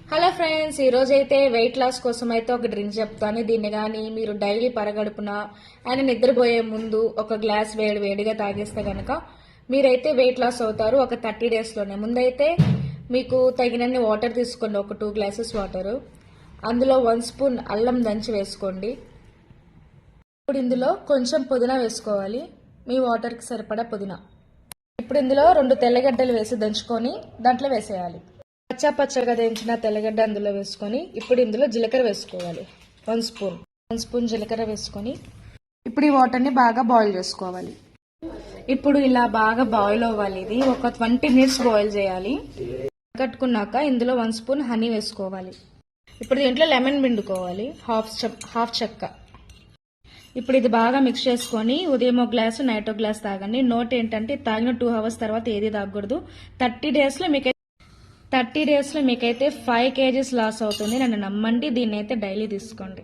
Hello friends, ఈరోజైతే weight loss కోసం అయితే ఒక డ్రింక్ చెప్తాను. దీన్ని కానీ మీరు డైలీ పరగడుపున అండ్ నిద్రపోయే ముందు ఒక గ్లాస్ వేడిగా తాగేస్తే కనుక మీరైతే వెయిట్ లాస్ అవుతారు ఒక 30 డేస్లోనే. ముందైతే మీకు తగినన్ని వాటర్ తీసుకోండి, ఒక 2 గ్లాసెస్ వాటర్. అందులో 1 స్పూన్ అల్లం దంచి వేసుకోండి. ఇప్పుడు ఇందులో కొంచెం పుదీనా వేసుకోవాలి, మీ వాటర్కి సరిపడా పుదీనా. ఇప్పుడు ఇందులో 2 తెల్లగడ్డలు వేసి దంచుకొని దాంట్లో వేసేయాలి. పచ్చగా దంచిన తెల్లగడ్డ అందులో వేసుకొని ఇప్పుడు ఇందులో జీలకర్ర వేసుకోవాలి. 1 స్పూన్ జీలకర్ర వేసుకొని ఇప్పుడు ఈ వాటర్ని బాగా బాయిల్ చేసుకోవాలి. ఇప్పుడు ఇలా బాగా బాయిల్ అవ్వాలి. ఇది ఒక 20 మినిట్స్ బాయిల్ చేయాలి. కట్టుకున్నాక ఇందులో 1 స్పూన్ హనీ వేసుకోవాలి. ఇప్పుడు దీంట్లో లెమన్ పిండుకోవాలి, హాఫ్ చెక్క. ఇప్పుడు ఇది బాగా మిక్స్ చేసుకొని ఉదయం ఒక గ్లాసు నైట్ ఒక గ్లాస్ తాగండి. నోట్ ఏంటంటే తాగిన 2 అవర్స్ తర్వాత ఏది తాగకూడదు. 30 డేస్లో మీకైతే 5 kgs లాస్ అవుతుంది. నన్ను నమ్మండి, దీన్ని అయితే డైలీ తీసుకోండి.